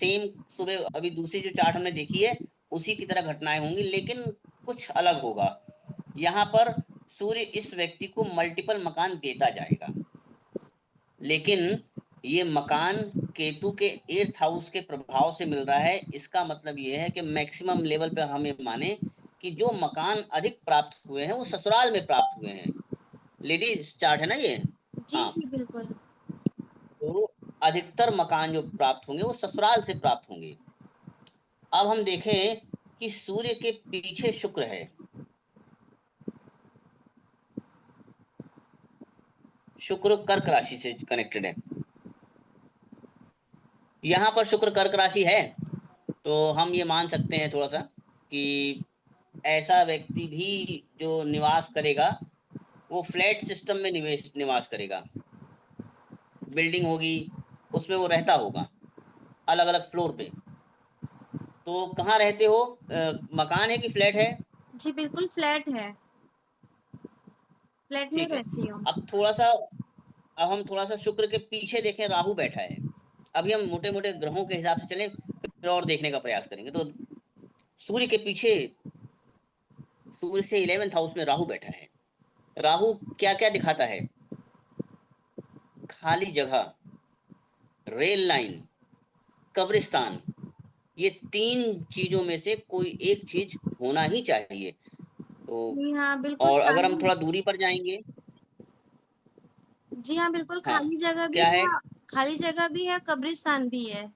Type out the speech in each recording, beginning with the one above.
Same सुबह अभी दूसरी जो चार्ट हमने देखी है उसी की तरह घटनाएं होंगी, लेकिन कुछ अलग होगा। यहाँ पर सूर्य इस व्यक्ति को मल्टीपल मकान देता जाएगा, लेकिन ये मकान केतु के 8th हाउस के प्रभाव से मिल रहा है। इसका मतलब ये है कि मैक्सिमम लेवल पर हम ये माने कि जो मकान अधिक प्राप्त हुए हैं वो ससुराल में प्राप्त हुए हैं। लेडीज चार्ट है ना ये। जी हाँ, जी बिल्कुल। तो अधिकतर मकान जो प्राप्त होंगे वो ससुराल से प्राप्त होंगे। अब हम देखें कि सूर्य के पीछे शुक्र है। शुक्र कर्क राशि से कनेक्टेड है। यहाँ पर शुक्र कर्क राशि है, तो हम ये मान सकते हैं थोड़ा सा कि ऐसा व्यक्ति भी जो निवास करेगा वो फ्लैट सिस्टम में निवास करेगा। बिल्डिंग होगी, उसमें वो रहता होगा अलग अलग फ्लोर पे। तो कहाँ रहते हो? मकान है कि फ्लैट है? जी बिल्कुल फ्लैट है, फ्लैट में ठीक है। रहती हूँ। अब थोड़ा सा अब हम थोड़ा सा शुक्र के पीछे देखें, राहु बैठा है। अभी हम मोटे मोटे ग्रहों के हिसाब से चले, फिर और देखने का प्रयास करेंगे। तो सूर्य के पीछे, सूर्य से 11th हाउस में राहु बैठा है। राहु क्या क्या दिखाता है? खाली जगह, रेल लाइन, कब्रिस्तान। ये 3 चीजों में से कोई एक चीज होना ही चाहिए। तो जी हाँ बिल्कुल और अगर हम खाली। थोड़ा दूरी पर जाएंगे। जी हाँ बिल्कुल, हाँ, खाली जगह भी क्या है? है, खाली जगह भी है, कब्रिस्तान भी है।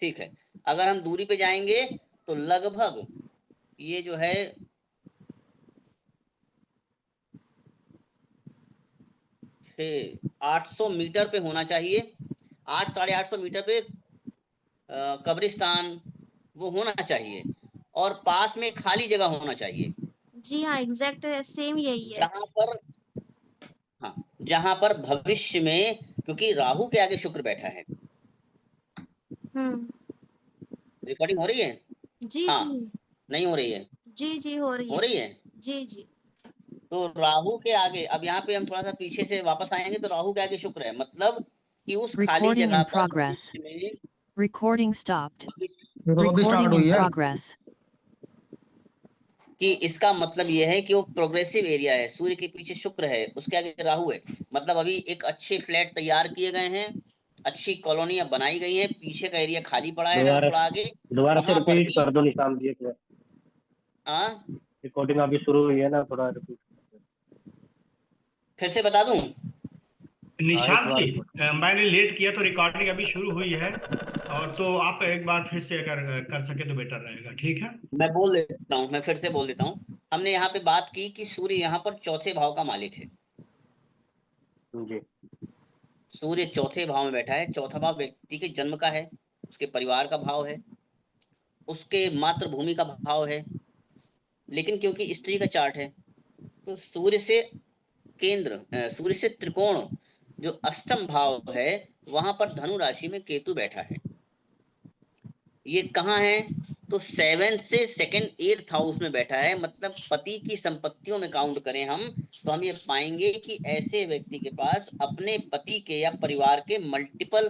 ठीक है। अगर हम दूरी पे जाएंगे तो लगभग ये जो है 800 मीटर पे होना चाहिए। 800 साढ़े 800 मीटर पे कब्रिस्तान वो होना चाहिए, और पास में खाली जगह होना चाहिए। जी हाँ एग्जैक्ट है, सेम यही है। जहां पर हाँ, जहां पर भविष्य में, क्योंकि राहु के आगे शुक्र बैठा है। हम्म। रिकॉर्डिंग हो रही है? जी हाँ, जी। नहीं हो रही है? जी जी हो रही हो है। रही है। जी जी। तो राहु के आगे, अब यहाँ पे हम थोड़ा सा पीछे से वापस आएंगे, तो राहु के आगे शुक्र है, मतलब कि उस खाली Recording जगह in पर progress. भविष्य में Recording stopped. देखो अभी स्टार्ट Recording in हुई है। progress. कि इसका मतलब यह है कि वो प्रोग्रेसिव एरिया है। सूर्य के पीछे शुक्र है, उसके आगे राहु है, मतलब अभी एक अच्छे फ्लैट तैयार किए गए हैं, अच्छी कॉलोनियां बनाई गई हैं, पीछे का एरिया खाली पड़ा है अगर दोबारा थोड़ा आगे, दोबारा से वहां पर रिपीट भी कर दो निशान दिए थे। आ, रिकॉर्डिंग अभी शुरू हुई है ना, थोड़ा रिपीट। फिर से बता दूं। हाँ एक निशांत बार जी, मैंने लेट किया तो रिकॉर्डिंग अभी शुरू हुई है, और तो आप एक बार फिर से अगर कर सके तो बेटर रहेगा। ठीक है। मैं फिर से बोल देता हूँ। हमने यहाँ पे बात की कि सूर्य यहाँ पर चौथे भाव का मालिक है। जी। सूर्य चौथे भाव में बैठा है। चौथा भाव व्यक्ति के जन्म का है, उसके परिवार का भाव है, उसके मातृभूमि का भाव है। लेकिन क्योंकि स्त्री का चार्ट है, तो सूर्य से सूर्य से त्रिकोण जो अष्टम भाव है, वहां पर धनु राशि में केतु बैठा है। ये कहाँ है? तो 7th से 2nd 8th हाउस में बैठा है। मतलब पति की संपत्तियों में काउंट करें हम, तो हम ये पाएंगे कि ऐसे व्यक्ति के पास अपने पति के या परिवार के मल्टीपल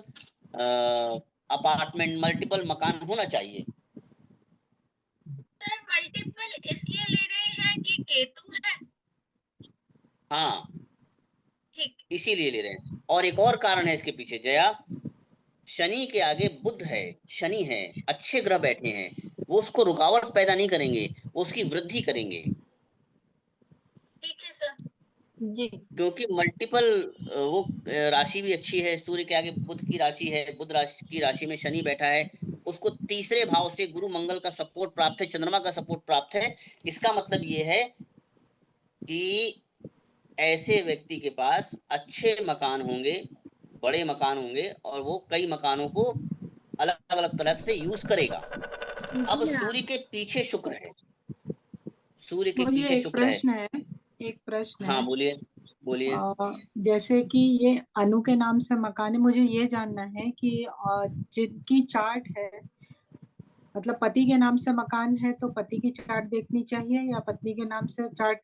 अपार्टमेंट, मल्टीपल मकान होना चाहिए। सर मल्टीपल इसलिए ले रहे हैं कि केतु है। हाँ, ठीक। इसीलिए ले रहे हैं। और एक और कारण है इसके पीछे जया, शनि के आगे बुध है, शनि है, अच्छे ग्रह बैठे हैं। वो उसको रुकावट पैदा नहीं करेंगे, वो उसकी वृद्धि करेंगे। ठीक है सर। जी। क्योंकि मल्टीपल वो राशि भी अच्छी है। सूर्य के आगे बुध की राशि है, बुध राशि की राशि में शनि बैठा है। उसको तीसरे भाव से गुरु मंगल का सपोर्ट प्राप्त है, चंद्रमा का सपोर्ट प्राप्त है। इसका मतलब ये है कि ऐसे व्यक्ति के पास अच्छे मकान होंगे, बड़े मकान होंगे, और वो कई मकानों को अलग अलग तरह से यूज करेगा। अब जी हाँ। सूर्य के पीछे शुक्र है, सूर्य के मुझे पीछे एक शुक्र है। प्रश्न है, एक प्रश्न हाँ, है। बोलिए बोलिए। जैसे कि ये अनु के नाम से मकान है, मुझे ये जानना है कि जिनकी चार्ट है, मतलब पति के नाम से मकान है तो पति की चार्ट देखनी चाहिए, या पत्नी के नाम से चार्ट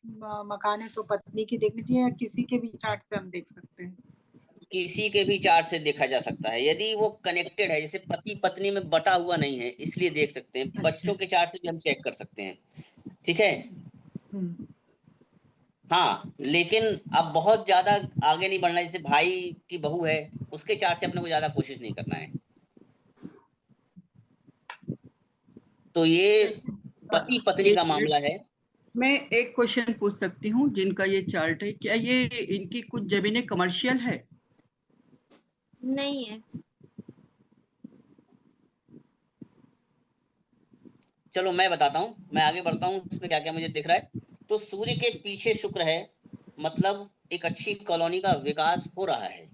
मकान है तो पत्नी की देखनी चाहिए, या किसी के भी चार्ट से हम देख सकते हैं? किसी के भी चार्ट से देखा जा सकता है, यदि वो कनेक्टेड है, जैसे पति पत्नी में बटा हुआ नहीं है इसलिए देख सकते हैं। अच्छा। बच्चों के चार्ट से भी हम चेक कर सकते हैं, ठीक है। हम्म, हाँ, लेकिन अब बहुत ज्यादा आगे नहीं बढ़ना है, जैसे भाई की बहू है उसके चार्ट से अपने को ज्यादा कोशिश नहीं करना है। तो ये पति पत्नी का मामला है। मैं एक क्वेश्चन पूछ सकती हूँ? जिनका ये चार्ट है, क्या ये इनकी कुछ जमीनें कमर्शियल है? नहीं है। चलो मैं बताता हूँ, मैं आगे बढ़ता हूँ, इसमें क्या क्या मुझे दिख रहा है। तो सूर्य के पीछे शुक्र है, मतलब एक अच्छी कॉलोनी का विकास हो रहा है,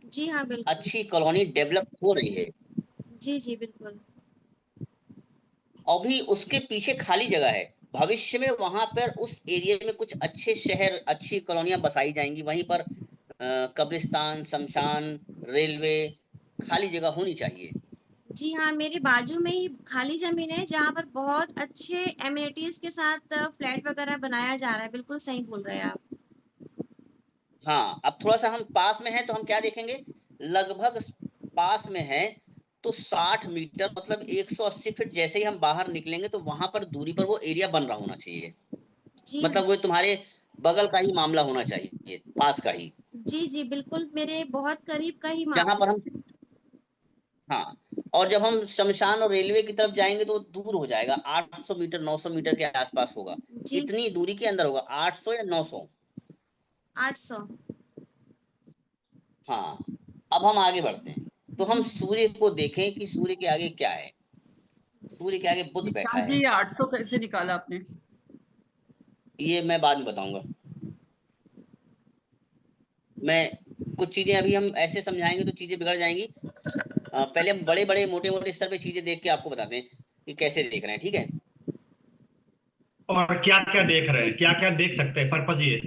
जी हाँ बिल्कुल। अच्छी कॉलोनी डेवलप हो रही है। जी जी बिल्कुल। और भी उसके पीछे खाली जगह है, भविष्य में वहां पर उस एरिया में कुछ अच्छे शहर, अच्छी कॉलोनियां बसाई जाएंगी, वहीं पर कब्रिस्तान, शमशान, रेलवे, खाली जगह होनी चाहिए। जी हाँ, मेरे बाजू में ही खाली जमीन है जहाँ पर बहुत अच्छे एमिनिटीज के साथ फ्लैट वगैरह बनाया जा रहा है। बिल्कुल सही बोल रहे हैं आप। हाँ, अब थोड़ा सा हम पास में हैं तो हम क्या देखेंगे, लगभग पास में है तो 60 मीटर मतलब 180 फीट जैसे ही हम बाहर निकलेंगे तो वहां पर दूरी पर वो एरिया बन रहा होना चाहिए, जी मतलब वो तुम्हारे बगल का ही मामला होना चाहिए, पास का ही, जी जी बिल्कुल, मेरे बहुत करीब का ही जहां पर मामला। हम, हाँ। और जब हम शमशान और रेलवे की तरफ जाएंगे तो वो दूर हो जाएगा, 800 मीटर 900 मीटर के आसपास होगा, जी इतनी दूरी के अंदर होगा, 800 या 900। 800। हाँ, अब हम आगे बढ़ते हैं, तो हम सूर्य को देखें कि सूर्य के आगे क्या है। सूर्य के आगे बुध बैठा निशांत जी, है, ये 800 कैसे निकाला आपने? ये मैं बाद में बताऊंगा। मैं कुछ चीजें अभी हम ऐसे समझाएंगे तो चीजें बिगड़ जाएंगी, पहले हम बड़े बड़े मोटे मोटे स्तर पे चीजें देख के आपको बताते हैं कि कैसे देख रहे हैं, ठीक है। और क्या क्या देख रहे हैं, क्या क्या देख सकते हैं, पर्पज ये।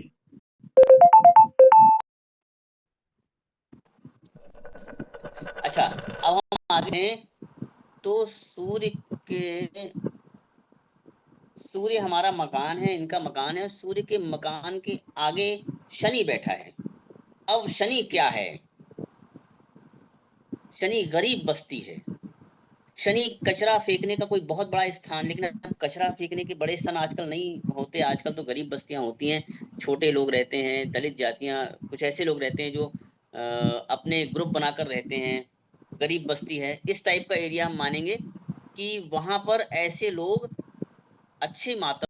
अच्छा, अब हम आगे हैं, तो सूर्य हमारा मकान है, इनका मकान है, सूर्य के मकान के आगे शनि बैठा है। अब शनि क्या है, शनि गरीब बस्ती है, शनि कचरा फेंकने का कोई बहुत बड़ा स्थान, लेकिन अब कचरा फेंकने के बड़े स्थान आजकल नहीं होते, आजकल तो गरीब बस्तियां होती हैं, छोटे लोग रहते हैं, दलित जातियां, कुछ ऐसे लोग रहते हैं जो अपने ग्रुप बनाकर रहते हैं, गरीब बस्ती है, इस टाइप का एरिया हम मानेंगे कि वहां पर ऐसे लोग अच्छी मात्रा